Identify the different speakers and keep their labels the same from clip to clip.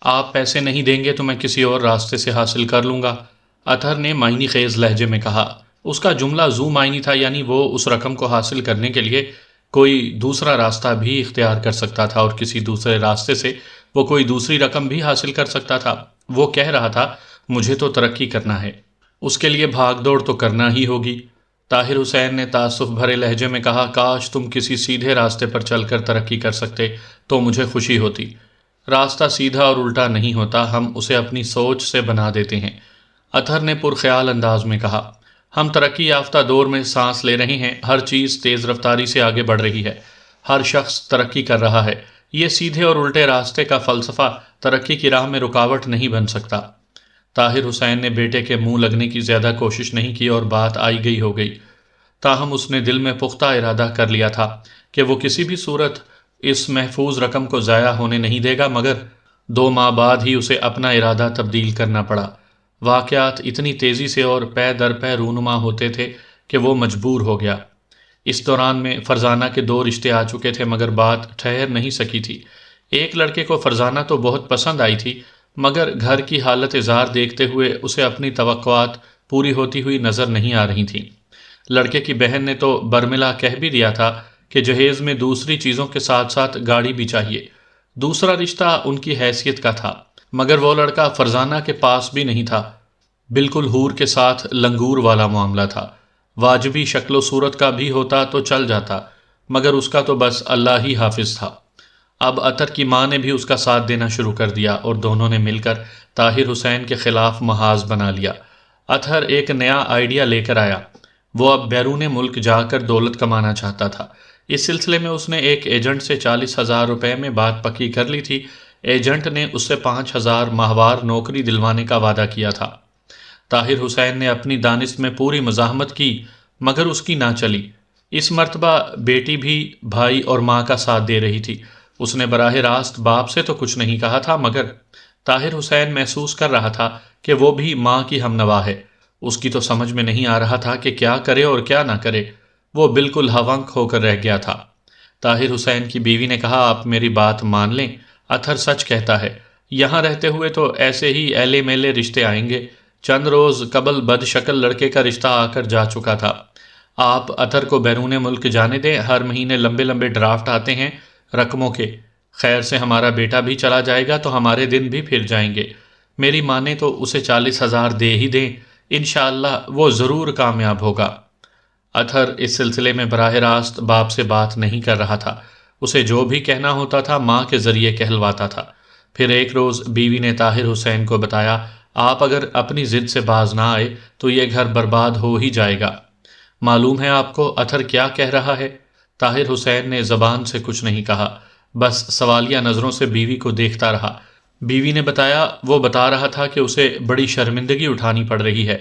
Speaker 1: آپ پیسے نہیں دیں گے تو میں کسی اور راستے سے حاصل کر لوں گا، اطہر نے معنی خیز لہجے میں کہا۔ اس کا جملہ ذو معنی تھا، یعنی وہ اس رقم کو حاصل کرنے کے لیے کوئی دوسرا راستہ بھی اختیار کر سکتا تھا اور کسی دوسرے راستے سے وہ کوئی دوسری رقم بھی حاصل کر سکتا تھا۔ وہ کہہ رہا تھا مجھے تو ترقی کرنا ہے، اس کے لیے بھاگ دوڑ تو کرنا ہی ہوگی۔ طاہر حسین نے تاسف بھرے لہجے میں کہا، کاش تم کسی سیدھے راستے پر چل کر ترقی کر سکتے تو مجھے خوشی ہوتی۔ راستہ سیدھا اور الٹا نہیں ہوتا، ہم اسے اپنی سوچ سے بنا دیتے ہیں، اطہر نے پرخیال انداز میں کہا۔ ہم ترقی یافتہ دور میں سانس لے رہے ہیں، ہر چیز تیز رفتاری سے آگے بڑھ رہی ہے، ہر شخص ترقی کر رہا ہے، یہ سیدھے اور الٹے راستے کا فلسفہ ترقی کی راہ میں رکاوٹ نہیں بن سکتا۔ طاہر حسین نے بیٹے کے منہ لگنے کی زیادہ کوشش نہیں کی اور بات آئی گئی ہو گئی، تاہم اس نے دل میں پختہ ارادہ کر لیا تھا کہ وہ کسی بھی صورت اس محفوظ رقم کو ضائع ہونے نہیں دے گا، مگر 2 ماہ بعد ہی اسے اپنا ارادہ تبدیل کرنا پڑا۔ واقعات اتنی تیزی سے اور پے در پے رونما ہوتے تھے کہ وہ مجبور ہو گیا۔ اس دوران میں فرزانہ کے 2 رشتے آ چکے تھے مگر بات ٹھہر نہیں سکی تھی۔ ایک لڑکے کو فرزانہ تو بہت پسند آئی تھی، مگر گھر کی حالت زار دیکھتے ہوئے اسے اپنی توقعات پوری ہوتی ہوئی نظر نہیں آ رہی تھیں۔ لڑکے کی بہن نے تو برملا کہہ بھی دیا تھا کہ جہیز میں دوسری چیزوں کے ساتھ ساتھ گاڑی بھی چاہیے۔ دوسرا رشتہ ان کی حیثیت کا تھا، مگر وہ لڑکا فرزانہ کے پاس بھی نہیں تھا، بالکل حور کے ساتھ لنگور والا معاملہ تھا۔ واجبی شکل و صورت کا بھی ہوتا تو چل جاتا، مگر اس کا تو بس اللہ ہی حافظ تھا۔ اب اطہر کی ماں نے بھی اس کا ساتھ دینا شروع کر دیا اور دونوں نے مل کر طاہر حسین کے خلاف محاذ بنا لیا۔ اطہر ایک نیا آئیڈیا لے کر آیا، وہ اب بیرون ملک جا کر دولت کمانا چاہتا تھا۔ اس سلسلے میں اس نے ایک ایجنٹ سے 40,000 روپے میں بات پکی کر لی تھی۔ ایجنٹ نے اس سے 5,000 ماہوار نوکری دلوانے کا وعدہ کیا تھا۔ طاہر حسین نے اپنی دانست میں پوری مزاحمت کی مگر اس کی نہ چلی۔ اس مرتبہ بیٹی بھی بھائی اور ماں کا ساتھ دے رہی تھی۔ اس نے براہ راست باپ سے تو کچھ نہیں کہا تھا، مگر طاہر حسین محسوس کر رہا تھا کہ وہ بھی ماں کی ہم نوا ہے۔ اس کی تو سمجھ میں نہیں آ رہا تھا کہ کیا کرے اور کیا نہ کرے، وہ بالکل ہونک ہو کر رہ گیا تھا۔ طاہر حسین کی بیوی نے کہا، آپ میری بات مان لیں، اطہر سچ کہتا ہے، یہاں رہتے ہوئے تو ایسے ہی ایلے میلے رشتے آئیں گے۔ چند روز قبل بد شکل لڑکے کا رشتہ آ کر جا چکا تھا۔ آپ اطہر کو بیرون ملک جانے دیں، ہر مہینے لمبے لمبے ڈرافٹ آتے ہیں رقموں کے، خیر سے ہمارا بیٹا بھی چلا جائے گا تو ہمارے دن بھی پھر جائیں گے۔ میری ماں نے تو اسے 40,000 دے ہی دیں، انشاءاللہ وہ ضرور کامیاب ہوگا۔ اطہر اس سلسلے میں براہ راست باپ سے بات نہیں کر رہا تھا، اسے جو بھی کہنا ہوتا تھا ماں کے ذریعے کہلواتا تھا۔ پھر ایک روز بیوی نے طاہر حسین کو بتایا، آپ اگر اپنی ضد سے باز نہ آئے تو یہ گھر برباد ہو ہی جائے گا۔ معلوم ہے آپ کو اطہر کیا کہہ رہا ہے؟ طاہر حسین نے زبان سے کچھ نہیں کہا، بس سوالیہ نظروں سے بیوی کو دیکھتا رہا۔ بیوی نے بتایا، وہ بتا رہا تھا کہ اسے بڑی شرمندگی اٹھانی پڑ رہی ہے۔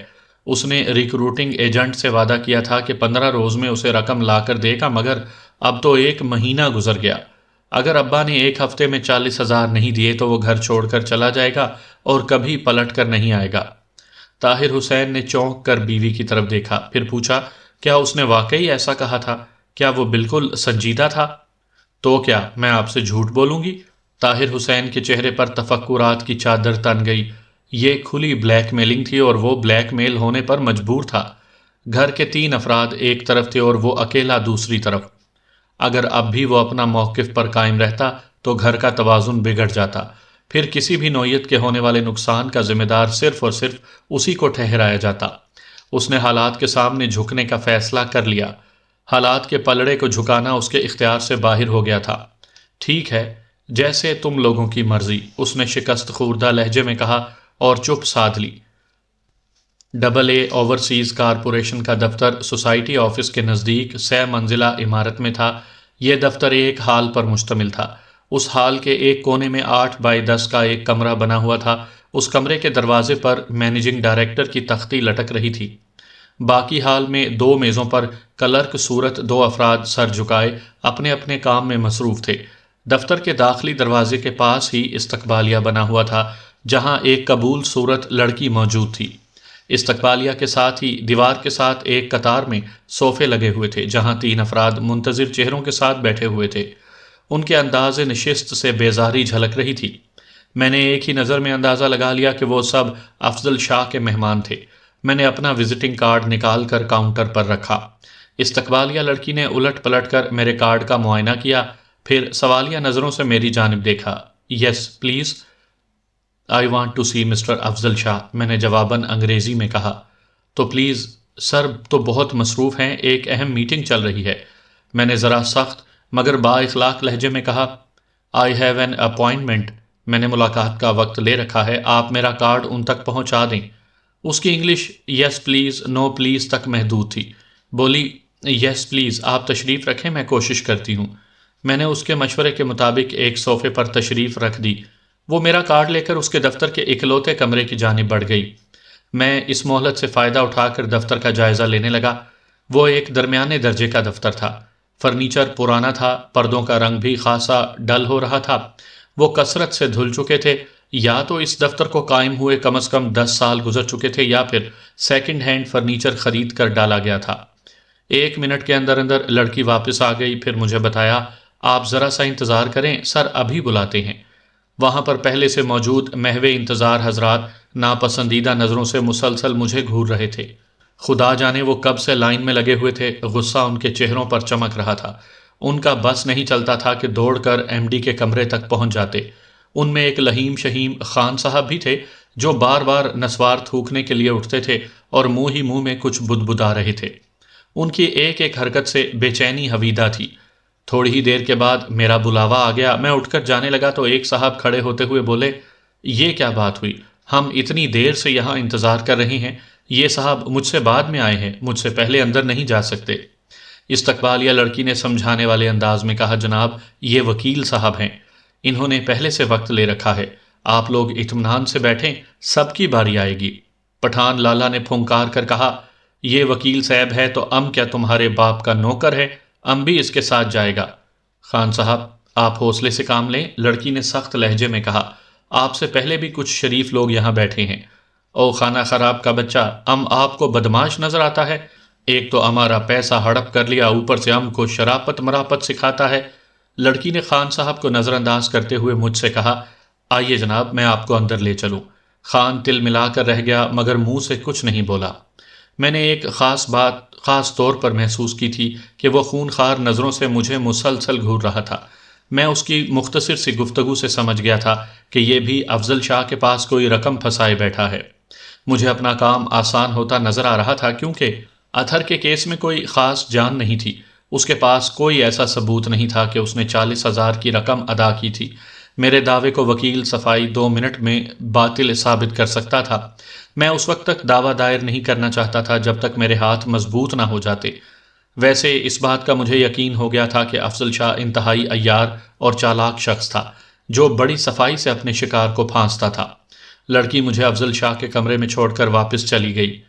Speaker 1: اس نے ریکروٹنگ ایجنٹ سے وعدہ کیا تھا کہ 15 روز میں اسے رقم لا کر دے گا، مگر اب تو 1 مہینہ گزر گیا۔ اگر ابا نے 1 ہفتے میں 40,000 نہیں دیے تو وہ گھر چھوڑ کر چلا جائے گا اور کبھی پلٹ کر نہیں آئے گا۔ طاہر حسین نے چونک کر بیوی کی طرف دیکھا، پھر پوچھا، کیا اس نے واقعی ایسا کہا تھا؟ کیا وہ بالکل سنجیدہ تھا؟ تو کیا میں آپ سے جھوٹ بولوں گی؟ طاہر حسین کے چہرے پر تفکرات کی چادر تن گئی۔ یہ کھلی بلیک میلنگ تھی اور وہ بلیک میل ہونے پر مجبور تھا۔ گھر کے 3 افراد ایک طرف تھے اور وہ اکیلا دوسری طرف۔ اگر اب بھی وہ اپنا موقف پر قائم رہتا تو گھر کا توازن بگڑ جاتا، پھر کسی بھی نوعیت کے ہونے والے نقصان کا ذمہ دار صرف اور صرف اسی کو ٹھہرایا جاتا۔ اس نے حالات کے سامنے جھکنے کا فیصلہ کر لیا۔ حالات کے پلڑے کو جھکانا اس کے اختیار سے باہر ہو گیا تھا۔ ٹھیک ہے، جیسے تم لوگوں کی مرضی، اس نے شکست خوردہ لہجے میں کہا اور چپ سادھ لی۔ AA اوورسیز کارپوریشن کا دفتر سوسائٹی آفس کے نزدیک 6 منزلہ عمارت میں تھا۔ یہ دفتر ایک ہال پر مشتمل تھا۔ اس ہال کے ایک کونے میں 8 بائی 10 کا ایک کمرہ بنا ہوا تھا۔ اس کمرے کے دروازے پر مینیجنگ ڈائریکٹر کی تختی لٹک رہی تھی۔ باقی ہال میں 2 میزوں پر کلرک صورت 2 افراد سر جھکائے اپنے اپنے کام میں مصروف تھے۔ دفتر کے داخلی دروازے کے پاس ہی استقبالیہ بنا ہوا تھا، جہاں ایک قبول صورت لڑکی موجود تھی۔ استقبالیہ کے ساتھ ہی دیوار کے ساتھ ایک قطار میں صوفے لگے ہوئے تھے، جہاں 3 افراد منتظر چہروں کے ساتھ بیٹھے ہوئے تھے۔ ان کے انداز نشست سے بیزاری جھلک رہی تھی۔ میں نے ایک ہی نظر میں اندازہ لگا لیا کہ وہ سب افضل شاہ کے مہمان تھے۔ میں نے اپنا وزٹنگ کارڈ نکال کر کاؤنٹر پر رکھا۔ استقبالیہ لڑکی نے الٹ پلٹ کر میرے کارڈ کا معائنہ کیا، پھر سوالیہ نظروں سے میری جانب دیکھا۔ Yes please, I want to see mister Afzal Shah, میں نے جواباً انگریزی میں کہا۔ تو پلیز سر تو بہت مصروف ہیں، ایک اہم میٹنگ چل رہی ہے، میں نے ذرا سخت مگر با اخلاق لہجے میں کہا۔ آئی ہیو این اپوائنٹمنٹ، میں نے ملاقات کا وقت لے رکھا ہے، آپ میرا کارڈ ان تک پہنچا دیں۔ اس کی English yes please no please تک محدود تھی۔ بولی یس پلیز، آپ تشریف رکھیں، میں کوشش کرتی ہوں۔ میں نے اس کے مشورے کے مطابق ایک صوفے پر تشریف رکھ دی۔ وہ میرا کارڈ لے کر اس کے دفتر کے اکلوتے کمرے کی جانب بڑھ گئی۔ میں اس مہلت سے فائدہ اٹھا کر دفتر کا جائزہ لینے لگا۔ وہ ایک درمیانے درجے کا دفتر تھا۔ فرنیچر پرانا تھا، پردوں کا رنگ بھی خاصا ڈل ہو رہا تھا، وہ کثرت سے دھل چکے تھے، یا تو اس دفتر کو قائم ہوئے کم از کم 10 سال گزر چکے تھے یا پھر سیکنڈ ہینڈ فرنیچر خرید کر ڈالا گیا تھا۔ 1 منٹ کے اندر اندر لڑکی واپس آ گئی، پھر مجھے بتایا، آپ ذرا سا انتظار کریں، سر ابھی بلاتے ہیں۔ وہاں پر پہلے سے موجود محو انتظار حضرات ناپسندیدہ نظروں سے مسلسل مجھے گھور رہے تھے۔ خدا جانے وہ کب سے لائن میں لگے ہوئے تھے، غصہ ان کے چہروں پر چمک رہا تھا۔ ان کا بس نہیں چلتا تھا کہ دوڑ کر ایم ڈی کے کمرے تک پہنچ جاتے۔ ان میں ایک لہیم شہیم خان صاحب بھی تھے جو بار بار نسوار تھوکنے کے لیے اٹھتے تھے اور منہ ہی منہ میں کچھ بدبدا رہے تھے۔ ان کی ایک ایک حرکت سے بے چینی حویدہ تھی۔ تھوڑی ہی دیر کے بعد میرا بلاوا آ گیا۔ میں اٹھ کر جانے لگا تو ایک صاحب کھڑے ہوتے ہوئے بولے، یہ کیا بات ہوئی، ہم اتنی دیر سے یہاں انتظار کر رہے ہیں، یہ صاحب مجھ سے بعد میں آئے ہیں، مجھ سے پہلے اندر نہیں جا سکتے۔ استقبالیہ لڑکی نے سمجھانے والے انداز میں کہا، جناب یہ وکیل صاحب ہیں، انہوں نے پہلے سے وقت لے رکھا ہے، آپ لوگ اطمینان سے بیٹھیں، سب کی باری آئے گی۔ پٹھان لالا نے پھنکار کر کہا، یہ وکیل صاحب ہے تو ام کیا تمہارے باپ کا نوکر ہے، ام بھی اس کے ساتھ جائے گا۔ خان صاحب آپ حوصلے سے کام لیں، لڑکی نے سخت لہجے میں کہا، آپ سے پہلے بھی کچھ شریف لوگ یہاں بیٹھے ہیں۔ او خانہ خراب کا بچہ، ام آپ کو بدماش نظر آتا ہے؟ ایک تو ہمارا پیسہ ہڑپ کر لیا، اوپر سے ام کو شراپت مراپت سکھاتا ہے۔ لڑکی نے خان صاحب کو نظر انداز کرتے ہوئے مجھ سے کہا، آئیے جناب میں آپ کو اندر لے چلوں۔ خان تل ملا کر رہ گیا مگر منہ سے کچھ نہیں بولا۔ میں نے ایک خاص بات خاص طور پر محسوس کی تھی کہ وہ خونخوار نظروں سے مجھے مسلسل گھور رہا تھا۔ میں اس کی مختصر سی گفتگو سے سمجھ گیا تھا کہ یہ بھی افضل شاہ کے پاس کوئی رقم پھنسائے بیٹھا ہے۔ مجھے اپنا کام آسان ہوتا نظر آ رہا تھا کیونکہ اطہر کے کیس میں کوئی خاص جان نہیں تھی، اس کے پاس کوئی ایسا ثبوت نہیں تھا کہ اس نے 40,000 کی رقم ادا کی تھی۔ میرے دعوے کو وکیل صفائی 2 منٹ میں باطل ثابت کر سکتا تھا۔ میں اس وقت تک دعویٰ دائر نہیں کرنا چاہتا تھا جب تک میرے ہاتھ مضبوط نہ ہو جاتے۔ ویسے اس بات کا مجھے یقین ہو گیا تھا کہ افضل شاہ انتہائی عیار اور چالاک شخص تھا جو بڑی صفائی سے اپنے شکار کو پھانستا تھا۔ لڑکی مجھے افضل شاہ کے کمرے میں چھوڑ کر واپس چلی گئی۔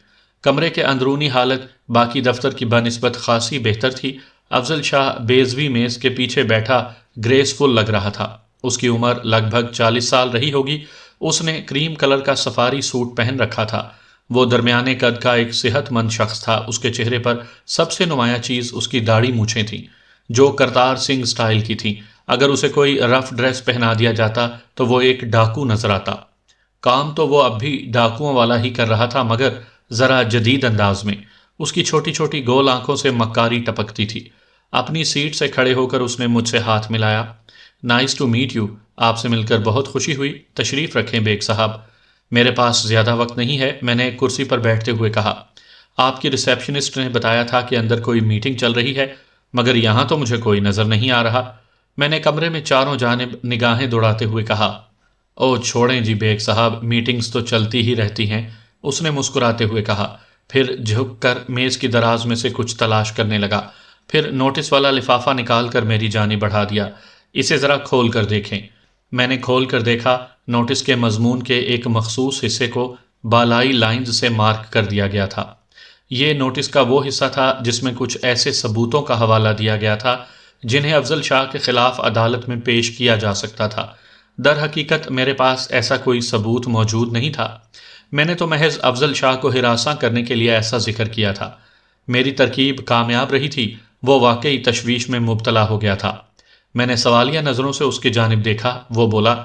Speaker 1: کمرے کے اندرونی حالت باقی دفتر کی بنسبت خاصی بہتر تھی۔ افضل شاہ بیضوی میز کے پیچھے بیٹھا گریس فل لگ رہا تھا۔ اس کی عمر لگ بھگ 40 سال رہی ہوگی۔ اس نے کریم کلر کا سفاری سوٹ پہن رکھا تھا۔ وہ درمیانے قد کا ایک صحت مند شخص تھا۔ اس کے چہرے پر سب سے نمایاں چیز اس کی داڑھی مونچھیں تھیں جو کرتار سنگھ سٹائل کی تھیں۔ اگر اسے کوئی رف ڈریس پہنا دیا جاتا تو وہ ایک ڈاکو نظر آتا۔ کام تو وہ اب بھی ڈاکوؤں والا ہی کر رہا تھا مگر ذرا جدید انداز میں۔ اس کی چھوٹی چھوٹی گول آنکھوں سے مکاری ٹپکتی تھی۔ اپنی سیٹ سے کھڑے ہو کر اس نے مجھ سے ہاتھ ملایا۔ نائس ٹو میٹ یو، آپ سے مل کر بہت خوشی ہوئی، تشریف رکھیں بیگ صاحب۔ میرے پاس زیادہ وقت نہیں ہے، میں نے کرسی پر بیٹھتے ہوئے کہا۔ آپ کی ریسیپشنسٹ نے بتایا تھا کہ اندر کوئی میٹنگ چل رہی ہے مگر یہاں تو مجھے کوئی نظر نہیں آ رہا۔ میں نے کمرے میں چاروں جانب نگاہیں دوڑاتے ہوئے کہا، او چھوڑیں جی بیگ صاحب، میٹنگز تو چلتی ہی رہتی ہیں، اس نے مسکراتے ہوئے کہا، پھر جھک کر میز کی دراز میں سے کچھ تلاش کرنے لگا، پھر نوٹس والا لفافہ نکال کر میری جانب بڑھا دیا۔ اسے ذرا کھول کر دیکھیں۔ میں نے کھول کر دیکھا، نوٹس کے مضمون کے ایک مخصوص حصے کو بالائی لائنز سے مارک کر دیا گیا تھا۔ یہ نوٹس کا وہ حصہ تھا جس میں کچھ ایسے ثبوتوں کا حوالہ دیا گیا تھا جنہیں افضل شاہ کے خلاف عدالت میں پیش کیا جا سکتا تھا۔ در حقیقت میرے پاس ایسا کوئی ثبوت موجود نہیں تھا۔ میں نے تو محض افضل شاہ کو ہراساں کرنے کے لیے ایسا ذکر کیا تھا۔ میری ترکیب کامیاب رہی تھی، وہ واقعی تشویش میں مبتلا ہو گیا تھا۔ میں نے سوالیہ نظروں سے اس کی جانب دیکھا۔ وہ بولا،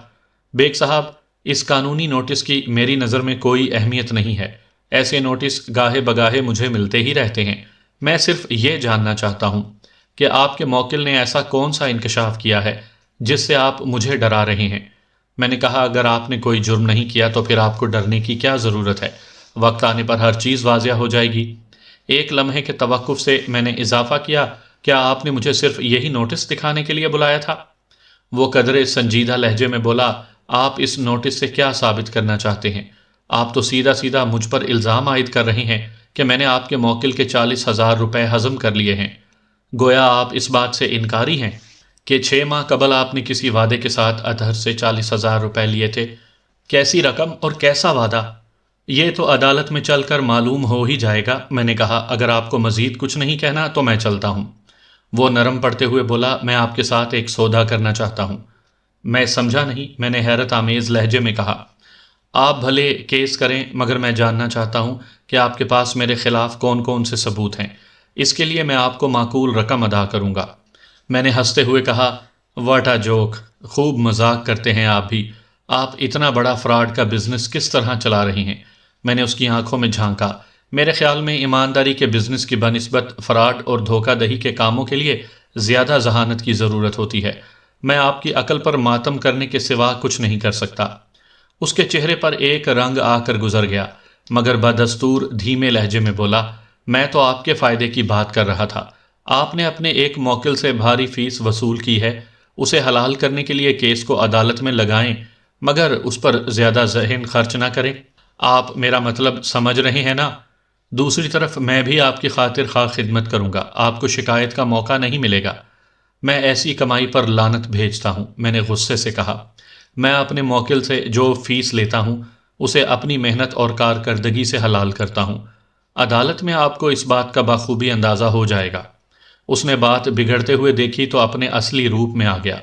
Speaker 1: بیگ صاحب، اس قانونی نوٹس کی میری نظر میں کوئی اہمیت نہیں ہے۔ ایسے نوٹس گاہے بگاہے مجھے ملتے ہی رہتے ہیں۔ میں صرف یہ جاننا چاہتا ہوں کہ آپ کے موکل نے ایسا کون سا انکشاف کیا ہے جس سے آپ مجھے ڈرا رہے ہیں؟ میں نے کہا، اگر آپ نے کوئی جرم نہیں کیا تو پھر آپ کو ڈرنے کی کیا ضرورت ہے؟ وقت آنے پر ہر چیز واضح ہو جائے گی۔ ایک لمحے کے توقف سے میں نے اضافہ کیا، کیا آپ نے مجھے صرف یہی نوٹس دکھانے کے لیے بلایا تھا؟ وہ قدرے سنجیدہ لہجے میں بولا، آپ اس نوٹس سے کیا ثابت کرنا چاہتے ہیں؟ آپ تو سیدھا سیدھا مجھ پر الزام عائد کر رہے ہیں کہ میں نے آپ کے موکل کے 40,000 روپے ہضم کر لیے ہیں۔ گویا آپ اس بات سے انکاری ہیں کہ 6 ماہ قبل آپ نے کسی وعدے کے ساتھ اطہر سے 40,000 روپے لیے تھے۔ کیسی رقم اور کیسا وعدہ؟ یہ تو عدالت میں چل کر معلوم ہو ہی جائے گا۔ میں نے کہا، اگر آپ کو مزید کچھ نہیں کہنا تو میں چلتا ہوں۔ وہ نرم پڑتے ہوئے بولا، میں آپ کے ساتھ ایک سودا کرنا چاہتا ہوں۔ میں سمجھا نہیں، میں نے حیرت آمیز لہجے میں کہا۔ آپ بھلے کیس کریں، مگر میں جاننا چاہتا ہوں کہ آپ کے پاس میرے خلاف کون کون سے ثبوت ہیں۔ اس کے لیے میں آپ کو معقول رقم ادا کروں گا۔ میں نے ہنستے ہوئے کہا، واٹ اے جوک، خوب مذاق کرتے ہیں آپ بھی۔ آپ اتنا بڑا فراڈ کا بزنس کس طرح چلا رہے ہیں؟ میں نے اس کی آنکھوں میں جھانکا۔ میرے خیال میں ایمانداری کے بزنس کی بنسبت فراڈ اور دھوکہ دہی کے کاموں کے لیے زیادہ ذہانت کی ضرورت ہوتی ہے۔ میں آپ کی عقل پر ماتم کرنے کے سوا کچھ نہیں کر سکتا۔ اس کے چہرے پر ایک رنگ آ کر گزر گیا، مگر بدستور دھیمے لہجے میں بولا، میں تو آپ کے فائدے کی بات کر رہا تھا۔ آپ نے اپنے ایک موکل سے بھاری فیس وصول کی ہے، اسے حلال کرنے کے لیے کیس کو عدالت میں لگائیں، مگر اس پر زیادہ ذہن خرچ نہ کریں۔ آپ میرا مطلب سمجھ رہے ہیں نا؟ دوسری طرف میں بھی آپ کی خاطر خواہ خدمت کروں گا، آپ کو شکایت کا موقع نہیں ملے گا۔ میں ایسی کمائی پر لعنت بھیجتا ہوں، میں نے غصے سے کہا۔ میں اپنے موکل سے جو فیس لیتا ہوں اسے اپنی محنت اور کارکردگی سے حلال کرتا ہوں۔ عدالت میں آپ کو اس بات کا بخوبی اندازہ ہو جائے گا۔ اس نے بات بگڑتے ہوئے دیکھی تو اپنے اصلی روپ میں آ گیا۔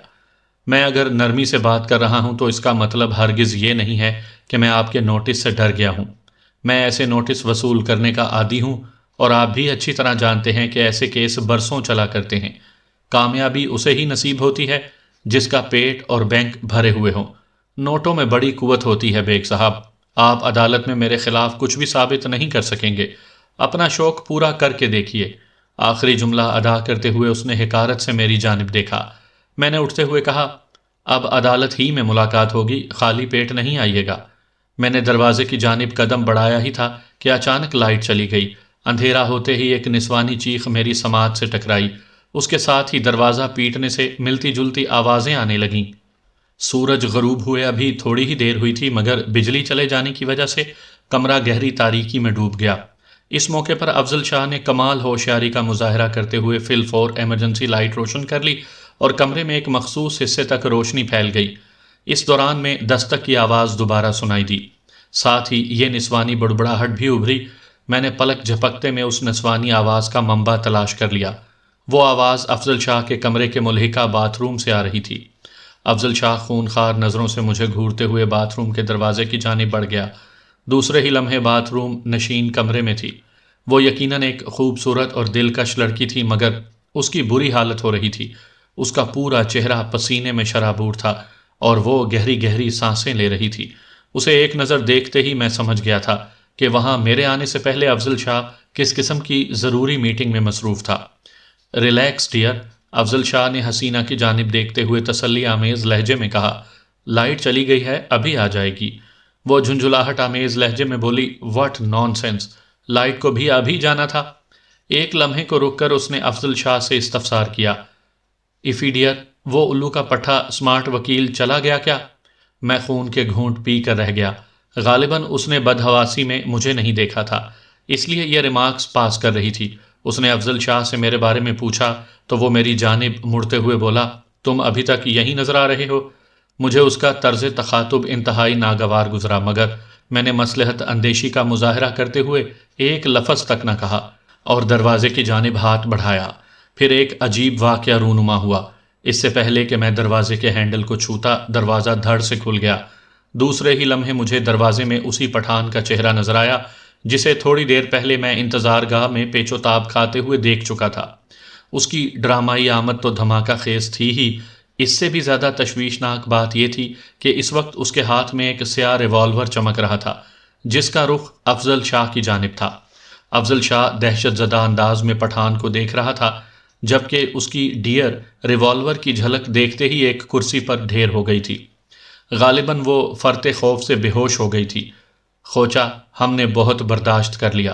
Speaker 1: میں اگر نرمی سے بات کر رہا ہوں تو اس کا مطلب ہرگز یہ نہیں ہے کہ میں آپ کے نوٹس سے ڈر گیا ہوں۔ میں ایسے نوٹس وصول کرنے کا عادی ہوں، اور آپ بھی اچھی طرح جانتے ہیں کہ ایسے کیس برسوں چلا کرتے ہیں۔ کامیابی اسے ہی نصیب ہوتی ہے جس کا پیٹ اور بینک بھرے ہوئے ہوں۔ نوٹوں میں بڑی قوت ہوتی ہے بیگ صاحب۔ آپ عدالت میں میرے خلاف کچھ بھی ثابت نہیں کر سکیں گے۔ اپنا شوق پورا کر کے دیکھیے۔ آخری جملہ ادا کرتے ہوئے اس نے حقارت سے میری جانب دیکھا۔ میں نے اٹھتے ہوئے کہا، اب عدالت ہی میں ملاقات ہوگی، خالی پیٹ نہیں آئیے گا۔ میں نے دروازے کی جانب قدم بڑھایا ہی تھا کہ اچانک لائٹ چلی گئی۔ اندھیرا ہوتے ہی ایک نسوانی چیخ میری سماعت سے ٹکرائی۔ اس کے ساتھ ہی دروازہ پیٹنے سے ملتی جلتی آوازیں آنے لگیں۔ سورج غروب ہوئے ابھی تھوڑی ہی دیر ہوئی تھی، مگر بجلی چلے جانے کی وجہ سے کمرہ گہری تاریکی میں ڈوب گیا۔ اس موقع پر افضل شاہ نے کمال ہوشیاری کا مظاہرہ کرتے ہوئے فی الفور ایمرجنسی لائٹ روشن کر لی اور کمرے میں ایک مخصوص حصے تک روشنی پھیل گئی۔ اس دوران میں دستک کی آواز دوبارہ سنائی دی، ساتھ ہی یہ نسوانی بڑبڑاہٹ بھی ابھری۔ میں نے پلک جھپکتے میں اس نسوانی آواز کا منبع تلاش کر لیا۔ وہ آواز افضل شاہ کے کمرے کے ملحقہ باتھ روم سے آ رہی تھی۔ افضل شاہ خونخوار نظروں سے مجھے گھورتے ہوئے باتھ روم کے دروازے کی جانب بڑھ گیا۔ دوسرے ہی لمحے باتھ روم نشین کمرے میں تھی۔ وہ یقیناً ایک خوبصورت اور دلکش لڑکی تھی، مگر اس کی بری حالت ہو رہی تھی۔ اس کا پورا چہرہ پسینے میں شرابور تھا اور وہ گہری گہری سانسیں لے رہی تھی۔ اسے ایک نظر دیکھتے ہی میں سمجھ گیا تھا کہ وہاں میرے آنے سے پہلے افضل شاہ کس قسم کی ضروری میٹنگ میں مصروف تھا۔ ریلیکس ڈیئر، افضل شاہ نے حسینہ کی جانب دیکھتے ہوئے تسلی آمیز لہجے میں کہا، لائٹ چلی گئی ہے، ابھی آ جائے گی۔ وہ جھنجھلاہٹ آمیز لہجے میں بولی، واٹ نان سینس، لائٹ کو بھی ابھی جانا تھا؟ ایک لمحے کو رک کر اس نے افضل شاہ سے استفسار کیا، افیڈیئر، وہ الو کا پٹھا اسمارٹ وکیل چلا گیا کیا؟ میں خون کے گھونٹ پی کر رہ گیا۔ غالباً اس نے بدحواسی میں مجھے نہیں دیکھا تھا، اس لیے یہ ریمارکس پاس کر رہی تھی۔ اس نے افضل شاہ سے میرے بارے میں پوچھا تو وہ میری جانب مڑتے ہوئے بولا، تم ابھی تک یہی نظر آ رہے ہو؟ مجھے اس کا طرز تخاطب انتہائی ناگوار گزرا، مگر میں نے مصلحت اندیشی کا مظاہرہ کرتے ہوئے ایک لفظ تک نہ کہا اور دروازے کی جانب ہاتھ بڑھایا۔ پھر ایک عجیب واقعہ رونما ہوا۔ اس سے پہلے کہ میں دروازے کے ہینڈل کو چھوتا، دروازہ دھڑ سے کھل گیا۔ دوسرے ہی لمحے مجھے دروازے میں اسی پٹھان کا چہرہ نظر آیا جسے تھوڑی دیر پہلے میں انتظار گاہ میں پیچ و تاب کھاتے ہوئے دیکھ چکا تھا۔ اس کی ڈرامائی آمد تو دھماکہ خیز تھی ہی، اس سے بھی زیادہ تشویشناک بات یہ تھی کہ اس وقت اس کے ہاتھ میں ایک سیاہ ریوالور چمک رہا تھا جس کا رخ افضل شاہ کی جانب تھا۔ افضل شاہ دہشت زدہ انداز میں پٹھان کو دیکھ رہا تھا، جبکہ اس کی ڈیئر ریوالور کی جھلک دیکھتے ہی ایک کرسی پر ڈھیر ہو گئی تھی۔ غالباً وہ فرط خوف سے بے ہوش ہو گئی تھی۔ خوچا، ہم نے بہت برداشت کر لیا،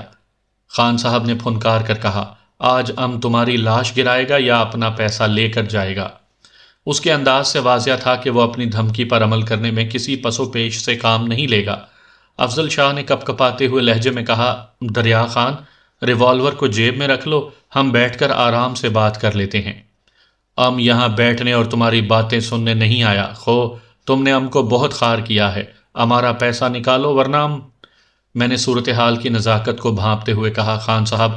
Speaker 1: خان صاحب نے پھنکار کر کہا۔ آج ام تمہاری لاش گرائے گا یا اپنا پیسہ لے کر جائے گا؟ اس کے انداز سے واضح تھا کہ وہ اپنی دھمکی پر عمل کرنے میں کسی پس و پیش سے کام نہیں لے گا۔ افضل شاہ نے کپ کپاتے ہوئے لہجے میں کہا، دریا خان، ریوالور کو جیب میں رکھ لو، ہم بیٹھ کر آرام سے بات کر لیتے ہیں۔ ام یہاں بیٹھنے اور تمہاری باتیں سننے نہیں آیا، خو تم نے ام کو بہت خار کیا ہے، ہمارا پیسہ نکالو ورنہ ہم۔ میں نے صورتحال کی نزاکت کو بھانپتے ہوئے کہا، خان صاحب،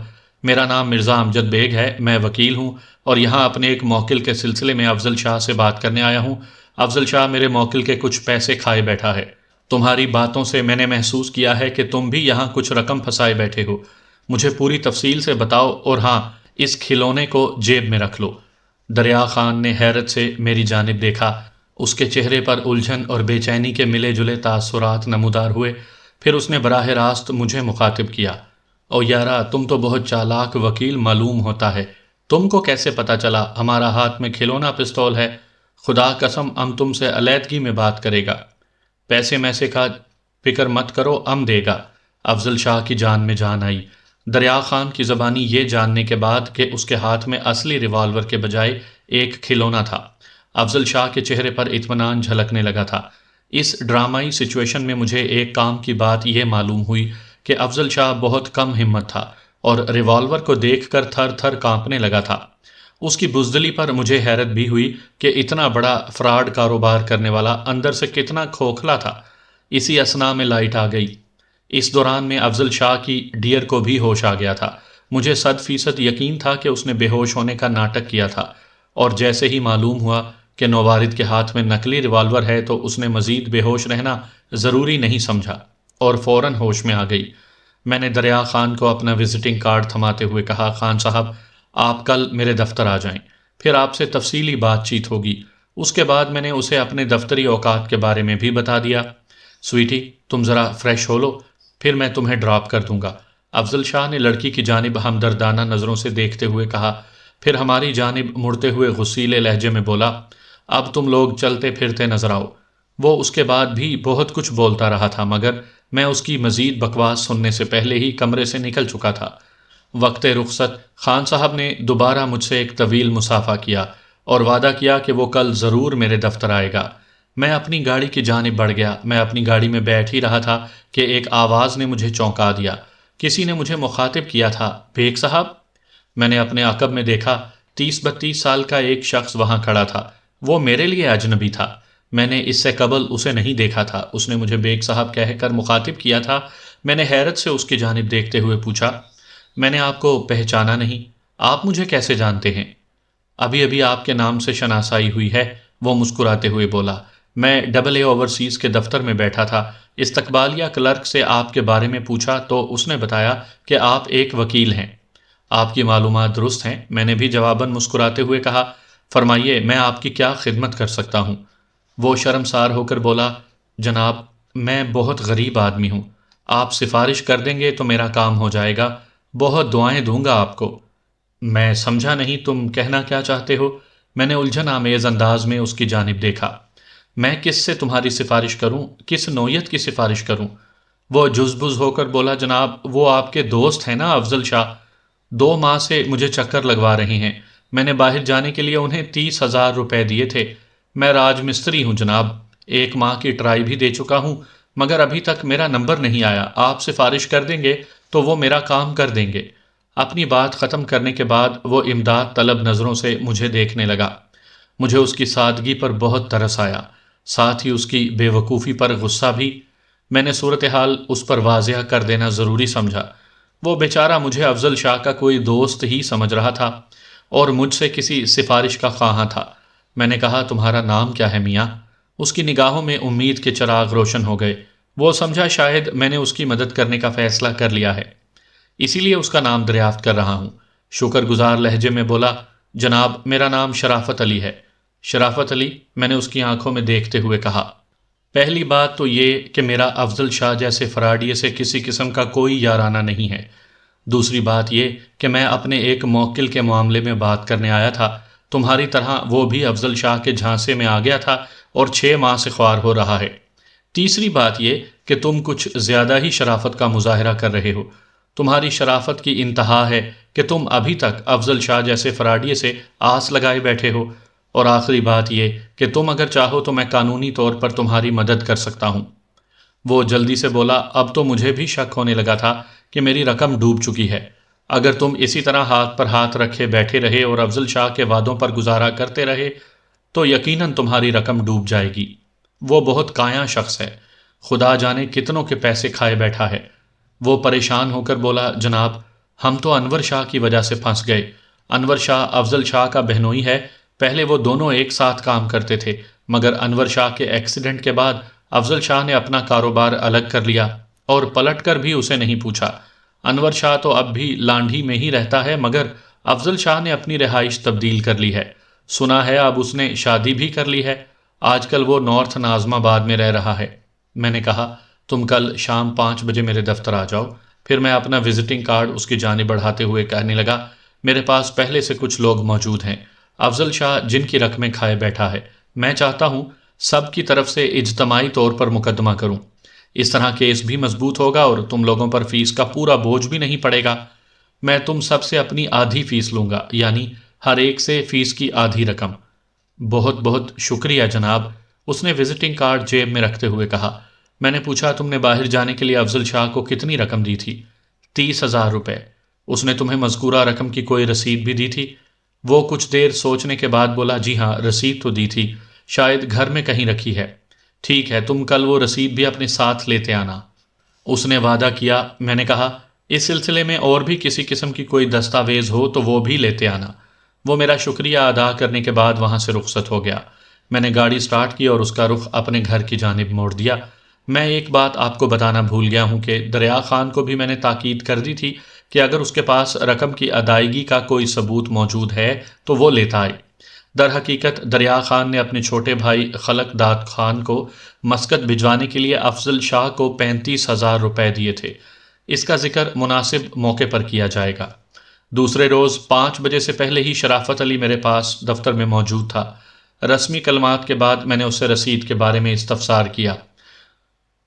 Speaker 1: میرا نام مرزا امجد بیگ ہے، میں وکیل ہوں اور یہاں اپنے ایک موکل کے سلسلے میں افضل شاہ سے بات کرنے آیا ہوں۔ افضل شاہ میرے موکل کے کچھ پیسے کھائے بیٹھا ہے۔ تمہاری باتوں سے میں نے محسوس کیا ہے کہ تم بھی یہاں کچھ رقم پھنسائے بیٹھے ہو، مجھے پوری تفصیل سے بتاؤ، اور ہاں، اس کھلونے کو جیب میں رکھ لو۔ دریا خان نے حیرت سے میری جانب دیکھا، اس کے چہرے پر الجھن اور بے چینی کے ملے جلے تاثرات نمودار ہوئے، پھر اس نے براہ راست مجھے مخاطب کیا، او یارا، تم تو بہت چالاک وکیل معلوم ہوتا ہے، تم کو کیسے پتا چلا ہمارا ہاتھ میں کھلونا پستول ہے؟ خدا قسم ہم تم سے علیحدگی میں بات کرے گا۔ پیسے میسے کا فکر مت کرو، ام دے گا۔ افضل شاہ کی جان میں جان آئی۔ دریا خان کی زبانی یہ جاننے کے بعد کہ اس کے ہاتھ میں اصلی ریوالور کے بجائے ایک کھلونا تھا، افضل شاہ کے چہرے پر اطمینان جھلکنے لگا تھا۔ اس ڈرامائی سچویشن میں مجھے ایک کام کی بات یہ معلوم ہوئی کہ افضل شاہ بہت کم ہمت تھا اور ریوالور کو دیکھ کر تھر تھر کانپنے لگا تھا۔ اس کی بزدلی پر مجھے حیرت بھی ہوئی کہ اتنا بڑا فراڈ کاروبار کرنے والا اندر سے کتنا کھوکھلا تھا۔ اسی اثنا میں لائٹ آ گئی۔ اس دوران میں افضل شاہ کی ڈیئر کو بھی ہوش آ گیا تھا۔ مجھے 100% یقین تھا کہ اس نے بے ہوش ہونے کا ناٹک کیا تھا، اور جیسے ہی معلوم ہوا کہ نوارد کے ہاتھ میں نقلی ریوالور ہے تو اس نے مزید بے ہوش رہنا ضروری نہیں سمجھا اور فوراً ہوش میں آ گئی۔ میں نے دریا خان کو اپنا وزٹنگ کارڈ تھماتے ہوئے کہا، خان صاحب، آپ کل میرے دفتر آ جائیں، پھر آپ سے تفصیلی بات چیت ہوگی۔ اس کے بعد میں نے اسے اپنے دفتری اوقات کے بارے میں بھی بتا دیا۔ سویٹی، تم ذرا فریش ہو لو، پھر میں تمہیں ڈراپ کر دوں گا۔ افضل شاہ نے لڑکی کی جانب ہمدردانہ نظروں سے دیکھتے ہوئے کہا، پھر ہماری جانب مڑتے ہوئے غصیلے لہجے میں بولا، اب تم لوگ چلتے پھرتے نظر آؤ۔ وہ اس کے بعد بھی بہت کچھ بولتا رہا تھا، مگر میں اس کی مزید بکواس سننے سے پہلے ہی کمرے سے نکل چکا تھا۔ وقت رخصت خان صاحب نے دوبارہ مجھ سے ایک طویل مصافحہ کیا اور وعدہ کیا کہ وہ کل ضرور میرے دفتر آئے گا۔ میں اپنی گاڑی کی جانب بڑھ گیا۔ میں اپنی گاڑی میں بیٹھ ہی رہا تھا کہ ایک آواز نے مجھے چونکا دیا۔ کسی نے مجھے مخاطب کیا تھا، بیگ صاحب؟ میں نے اپنے عقب میں دیکھا، 30-32 سال کا ایک شخص وہاں کھڑا تھا۔ وہ میرے لیے اجنبی تھا، میں نے اس سے قبل اسے نہیں دیکھا تھا۔ اس نے مجھے بیگ صاحب کہہ کر مخاطب کیا تھا۔ میں نے حیرت سے اس کی جانب دیکھتے ہوئے پوچھا، میں نے آپ کو پہچانا نہیں، آپ مجھے کیسے جانتے ہیں؟ ابھی ابھی آپ کے نام سے شناسائی ہوئی ہے، وہ مسکراتے ہوئے بولا۔ میں AA اوورسیز کے دفتر میں بیٹھا تھا، استقبالیہ کلرک سے آپ کے بارے میں پوچھا تو اس نے بتایا کہ آپ ایک وکیل ہیں۔ آپ کی معلومات درست ہیں، میں نے بھی جواباً مسکراتے ہوئے کہا۔ فرمائیے، میں آپ کی کیا خدمت کر سکتا ہوں؟ وہ شرمسار ہو کر بولا، جناب، میں بہت غریب آدمی ہوں، آپ سفارش کر دیں گے تو میرا کام ہو جائے گا، بہت دعائیں دوں گا آپ کو۔ میں سمجھا نہیں، تم کہنا کیا چاہتے ہو؟ میں نے الجھن آمیز انداز میں اس کی جانب دیکھا۔ میں کس سے تمہاری سفارش کروں؟ کس نوعیت کی سفارش کروں؟ وہ جزبز ہو کر بولا، جناب، وہ آپ کے دوست ہیں نا افضل شاہ، 2 ماہ سے مجھے چکر لگوا رہے ہیں، میں نے باہر جانے کے لیے انہیں 30,000 روپے دیے تھے۔ میں راج مستری ہوں جناب، 1 ماہ کی ٹرائی بھی دے چکا ہوں، مگر ابھی تک میرا نمبر نہیں آیا۔ آپ سفارش کر دیں گے تو وہ میرا کام کر دیں گے۔ اپنی بات ختم کرنے کے بعد وہ امداد طلب نظروں سے مجھے دیکھنے لگا۔ مجھے اس کی سادگی پر بہت ترس آیا، ساتھ ہی اس کی بے وقوفی پر غصہ بھی۔ میں نے صورتحال اس پر واضح کر دینا ضروری سمجھا۔ وہ بیچارہ مجھے افضل شاہ کا کوئی دوست ہی سمجھ رہا تھا اور مجھ سے کسی سفارش کا خواہاں تھا۔ میں نے کہا، تمہارا نام کیا ہے میاں؟ اس کی نگاہوں میں امید کے چراغ روشن ہو گئے۔ وہ سمجھا شاید میں نے اس کی مدد کرنے کا فیصلہ کر لیا ہے، اسی لیے اس کا نام دریافت کر رہا ہوں۔ شکر گزار لہجے میں بولا، جناب، میرا نام شرافت علی ہے۔ شرافت علی، میں نے اس کی آنکھوں میں دیکھتے ہوئے کہا، پہلی بات تو یہ کہ میرا افضل شاہ جیسے فراڈیے سے کسی قسم کا کوئی یارانہ نہیں ہے۔ دوسری بات یہ کہ میں اپنے ایک موکل کے معاملے میں بات کرنے آیا تھا، تمہاری طرح وہ بھی افضل شاہ کے جھانسے میں آ گیا تھا اور 6 ماہ سے خوار ہو رہا ہے۔ تیسری بات یہ کہ تم کچھ زیادہ ہی شرافت کا مظاہرہ کر رہے ہو۔ تمہاری شرافت کی انتہا ہے کہ تم ابھی تک افضل شاہ جیسے فراڈیے سے آس لگائے بیٹھے ہو، اور آخری بات یہ کہ تم اگر چاہو تو میں قانونی طور پر تمہاری مدد کر سکتا ہوں۔ وہ جلدی سے بولا، اب تو مجھے بھی شک ہونے لگا تھا کہ میری رقم ڈوب چکی ہے۔ اگر تم اسی طرح ہاتھ پر ہاتھ رکھے بیٹھے رہے اور افضل شاہ کے وعدوں پر گزارا کرتے رہے تو یقیناً تمہاری رقم ڈوب جائے گی۔ وہ بہت کایاں شخص ہے، خدا جانے کتنوں کے پیسے کھائے بیٹھا ہے۔ وہ پریشان ہو کر بولا، جناب، ہم تو انور شاہ کی وجہ سے پھنس گئے۔ انور شاہ افضل شاہ کا بہنوئی ہے، پہلے وہ دونوں ایک ساتھ کام کرتے تھے، مگر انور شاہ کے ایکسیڈنٹ کے بعد افضل شاہ نے اپنا کاروبار الگ کر لیا اور پلٹ کر بھی اسے نہیں پوچھا۔ انور شاہ تو اب بھی لانڈھی میں ہی رہتا ہے، مگر افضل شاہ نے اپنی رہائش تبدیل کر لی ہے۔ سنا ہے اب اس نے شادی بھی کر لی ہے، آج کل وہ نارتھ ناظم آباد میں رہ رہا ہے۔ میں نے کہا، تم کل شام 5 بجے میرے دفتر آ جاؤ۔ پھر میں اپنا وزٹنگ کارڈ اس کی جانب بڑھاتے ہوئے کہنے لگا، میرے پاس پہلے سے کچھ لوگ موجود ہیں، افضل شاہ جن کی رقمیں کھائے بیٹھا ہے۔ میں چاہتا ہوں سب کی طرف سے اجتماعی طور پر مقدمہ کروں، اس طرح کیس بھی مضبوط ہوگا اور تم لوگوں پر فیس کا پورا بوجھ بھی نہیں پڑے گا۔ میں تم سب سے اپنی آدھی فیس لوں گا، یعنی ہر ایک سے فیس کی آدھی رقم۔ بہت بہت شکریہ جناب، اس نے وزٹنگ کارڈ جیب میں رکھتے ہوئے کہا۔ میں نے پوچھا، تم نے باہر جانے کے لیے افضل شاہ کو کتنی رقم دی تھی؟ 30,000 روپے۔ اس نے تمہیں مذکورہ رقم کی کوئی رسید بھی دی تھی؟ وہ کچھ دیر سوچنے کے بعد بولا، جی ہاں، رسید تو دی تھی، شاید گھر میں کہیں رکھی ہے۔ ٹھیک ہے، تم کل وہ رسید بھی اپنے ساتھ لیتے آنا۔ اس نے وعدہ کیا۔ میں نے کہا، اس سلسلے میں اور بھی کسی قسم کی کوئی دستاویز ہو تو وہ بھی لیتے آنا۔ وہ میرا شکریہ ادا کرنے کے بعد وہاں سے رخصت ہو گیا۔ میں نے گاڑی سٹارٹ کی اور اس کا رخ اپنے گھر کی جانب موڑ دیا۔ میں ایک بات آپ کو بتانا بھول گیا ہوں کہ دریا خان کو بھی میں نے تاکید کر دی تھی کہ اگر اس کے پاس رقم کی ادائیگی کا کوئی ثبوت موجود ہے تو وہ لیتا آئے۔ در حقیقت دریا خان نے اپنے چھوٹے بھائی خلق داد خان کو مسقط بھجوانے کے لیے افضل شاہ کو 35,000 روپے دیے تھے۔ اس کا ذکر مناسب موقع پر کیا جائے گا۔ دوسرے روز 5 بجے سے پہلے ہی شرافت علی میرے پاس دفتر میں موجود تھا۔ رسمی کلمات کے بعد میں نے اس سے رسید کے بارے میں استفسار کیا۔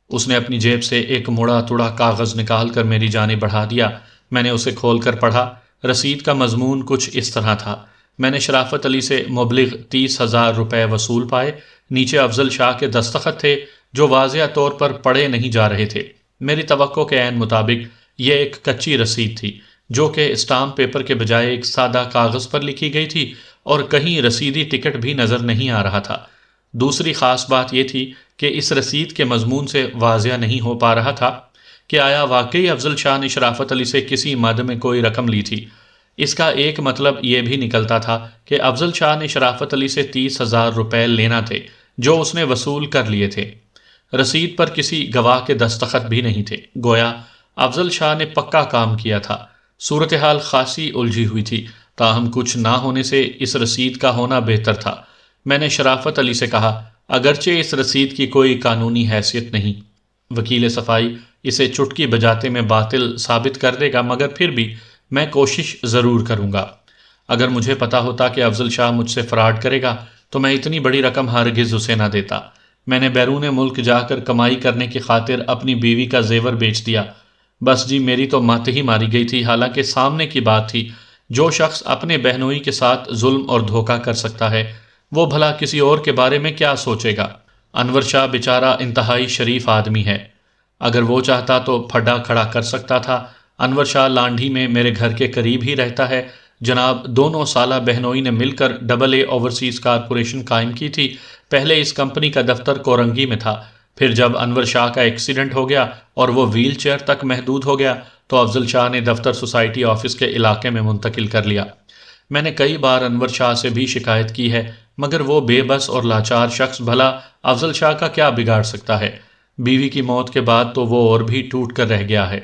Speaker 1: اس نے اپنی جیب سے ایک مڑا توڑا کاغذ نکال کر میری جانب بڑھا دیا۔ میں نے اسے کھول کر پڑھا۔ رسید کا مضمون کچھ اس طرح تھا، میں نے شرافت علی سے مبلغ 30,000 روپے وصول پائے۔ نیچے افضل شاہ کے دستخط تھے جو واضح طور پر پڑھے نہیں جا رہے تھے۔ میری توقع کے عین مطابق یہ ایک کچی رسید تھی جو کہ اسٹامپ پیپر کے بجائے ایک سادہ کاغذ پر لکھی گئی تھی اور کہیں رسیدی ٹکٹ بھی نظر نہیں آ رہا تھا۔ دوسری خاص بات یہ تھی کہ اس رسید کے مضمون سے واضح نہیں ہو پا رہا تھا کہ آیا واقعی افضل شاہ نے شرافت علی سے کسی مد میں کوئی رقم لی تھی۔ اس کا ایک مطلب یہ بھی نکلتا تھا کہ افضل شاہ نے شرافت علی سے 30,000 روپے لینا تھے جو اس نے وصول کر لیے تھے۔ رسید پر کسی گواہ کے دستخط بھی نہیں تھے، گویا افضل شاہ نے پکا کام کیا تھا۔ صورتحال خاصی الجھی ہوئی تھی، تاہم کچھ نہ ہونے سے اس رسید کا ہونا بہتر تھا۔ میں نے شرافت علی سے کہا، اگرچہ اس رسید کی کوئی قانونی حیثیت نہیں، وکیل صفائی اسے چٹکی بجاتے میں باطل ثابت کر دے گا، مگر پھر بھی میں کوشش ضرور کروں گا۔ اگر مجھے پتا ہوتا کہ افضل شاہ مجھ سے فراڈ کرے گا تو میں اتنی بڑی رقم ہرگز اسے نہ دیتا۔ میں نے بیرون ملک جا کر کمائی کرنے کی خاطر اپنی بیوی کا زیور بیچ دیا۔ بس جی، میری تو مت ہی ماری گئی تھی، حالانکہ سامنے کی بات تھی۔ جو شخص اپنے بہنوئی کے ساتھ ظلم اور دھوکہ کر سکتا ہے وہ بھلا کسی اور کے بارے میں کیا سوچے گا؟ انور شاہ بیچارہ انتہائی شریف آدمی ہے، اگر وہ چاہتا تو پھڈا کھڑا کر سکتا تھا۔ انور شاہ لانڈھی میں میرے گھر کے قریب ہی رہتا ہے جناب۔ دونوں سالہ بہنوئی نے مل کر AA اوورسیز کارپوریشن قائم کی تھی۔ پہلے اس کمپنی کا دفتر کورنگی میں تھا، پھر جب انور شاہ کا ایکسیڈنٹ ہو گیا اور وہ ویل چیئر تک محدود ہو گیا تو افضل شاہ نے دفتر سوسائٹی آفس کے علاقے میں منتقل کر لیا۔ میں نے کئی بار انور شاہ سے بھی شکایت کی ہے، مگر وہ بے بس اور لاچار شخص بھلا افضل شاہ کا کیا بگاڑ سکتا ہے؟ بیوی کی موت کے بعد تو وہ اور بھی ٹوٹ کر رہ گیا ہے۔